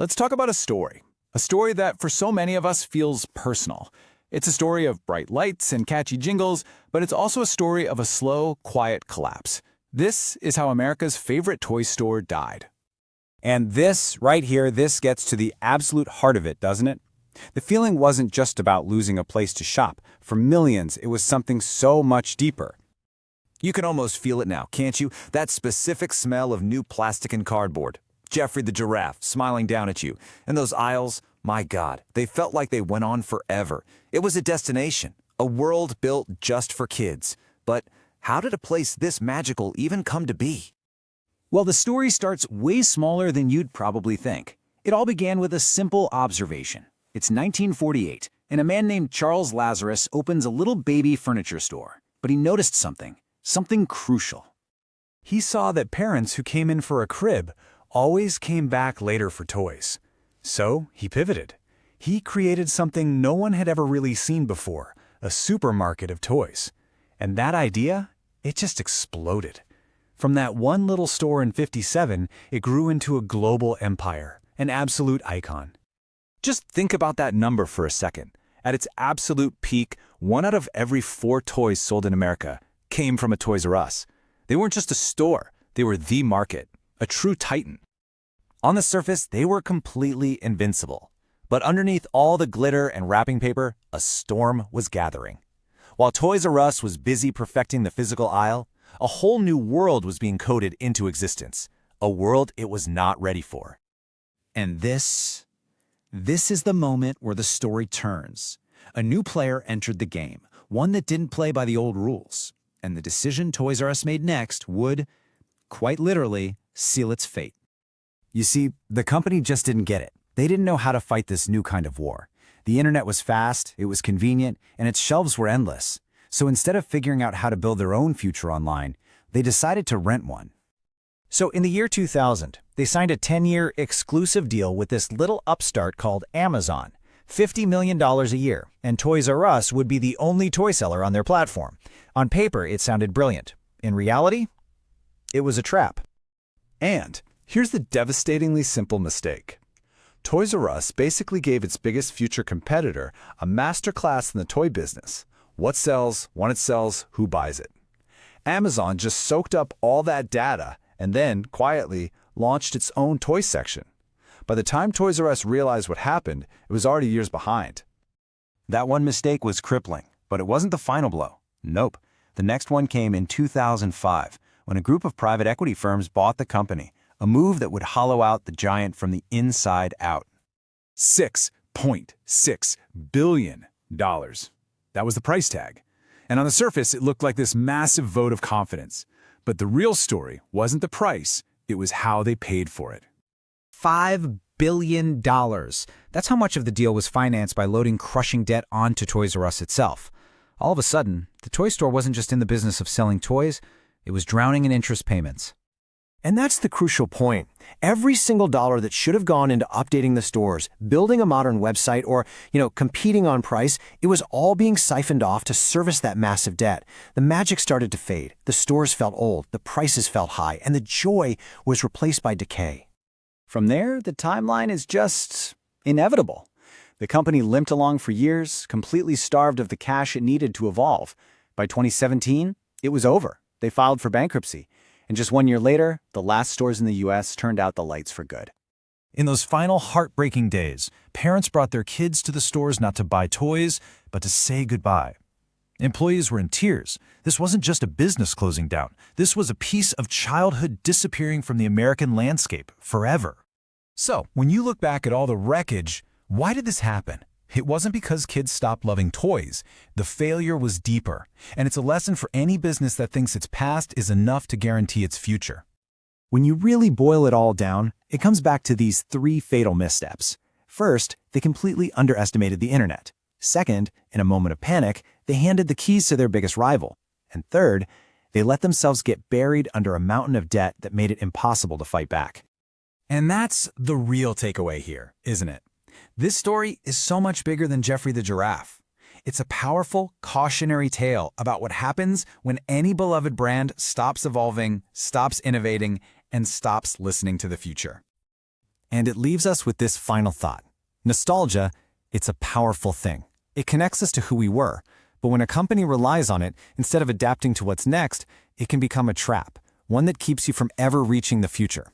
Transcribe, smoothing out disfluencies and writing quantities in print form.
Let's talk about a story. A story that, for so many of us, feels personal. It's a story of bright lights and catchy jingles, but it's also a story of a slow, quiet collapse. This is how America's favorite toy store died. And this, right here, this gets to the absolute heart of it, doesn't it? The feeling wasn't just about losing a place to shop. For millions, it was something so much deeper. You can almost feel it now, can't you? That specific smell of new plastic and cardboard. Geoffrey the Giraffe smiling down at you. And those aisles, my God, they felt like they went on forever. It was a destination, a world built just for kids. But how did a place this magical even come to be? Well, the story starts way smaller than you'd probably think. It all began with a simple observation. It's 1948, and a man named Charles Lazarus opens a little baby furniture store. But he noticed something crucial. He saw that parents who came in for a crib always came back later for toys. So he pivoted. He created something no one had ever really seen before, a supermarket of toys. And that idea, it just exploded. From that one little store in '57, it grew into a global empire, an absolute icon. Just think about that number for a second. At its absolute peak, 1 out of every 4 toys sold in America came from a Toys R Us. They weren't just a store, they were the market, a true titan. On the surface, they were completely invincible. But underneath all the glitter and wrapping paper, a storm was gathering. While Toys R Us was busy perfecting the physical aisle, a whole new world was being coded into existence, a world it was not ready for. And this is the moment where the story turns. A new player entered the game, one that didn't play by the old rules. And the decision Toys R Us made next would, quite literally, seal its fate. You see, the company just didn't get it. They didn't know how to fight this new kind of war. The internet was fast, it was convenient, and its shelves were endless. So instead of figuring out how to build their own future online, they decided to rent one. So in the year 2000, they signed a 10-year exclusive deal with this little upstart called Amazon, $50 million a year, and Toys R Us would be the only toy seller on their platform. On paper, it sounded brilliant. In reality, it was a trap. And here's the devastatingly simple mistake. Toys R Us basically gave its biggest future competitor a masterclass in the toy business. What sells, when it sells, who buys it. Amazon just soaked up all that data and then, quietly, launched its own toy section. By the time Toys R Us realized what happened, it was already years behind. That one mistake was crippling, but it wasn't the final blow. Nope. The next one came in 2005, when a group of private equity firms bought the company, a move that would hollow out the giant from the inside out. $6.6 billion. That was the price tag. And on the surface, it looked like this massive vote of confidence. But the real story wasn't the price, it was how they paid for it. $5 billion. That's how much of the deal was financed by loading crushing debt onto Toys R Us itself. All of a sudden, the toy store wasn't just in the business of selling toys, it was drowning in interest payments. And that's the crucial point. Every single dollar that should have gone into updating the stores, building a modern website, or, competing on price, it was all being siphoned off to service that massive debt. The magic started to fade. The stores felt old, the prices felt high, and the joy was replaced by decay. From there, the timeline is just inevitable. The company limped along for years, completely starved of the cash it needed to evolve. By 2017, it was over. They filed for bankruptcy. And just 1 year later, the last stores in the U.S. turned out the lights for good. In those final heartbreaking days, parents brought their kids to the stores not to buy toys, but to say goodbye. Employees were in tears. This wasn't just a business closing down. This was a piece of childhood disappearing from the American landscape forever. So, when you look back at all the wreckage, why did this happen? It wasn't because kids stopped loving toys. The failure was deeper, and it's a lesson for any business that thinks its past is enough to guarantee its future. When you really boil it all down, it comes back to these 3 fatal missteps. First, they completely underestimated the internet. Second, in a moment of panic, they handed the keys to their biggest rival. And third, they let themselves get buried under a mountain of debt that made it impossible to fight back. And that's the real takeaway here, isn't it? This story is so much bigger than Geoffrey the Giraffe. It's a powerful, cautionary tale about what happens when any beloved brand stops evolving, stops innovating, and stops listening to the future. And it leaves us with this final thought. Nostalgia, it's a powerful thing. It connects us to who we were, but when a company relies on it, instead of adapting to what's next, it can become a trap, one that keeps you from ever reaching the future.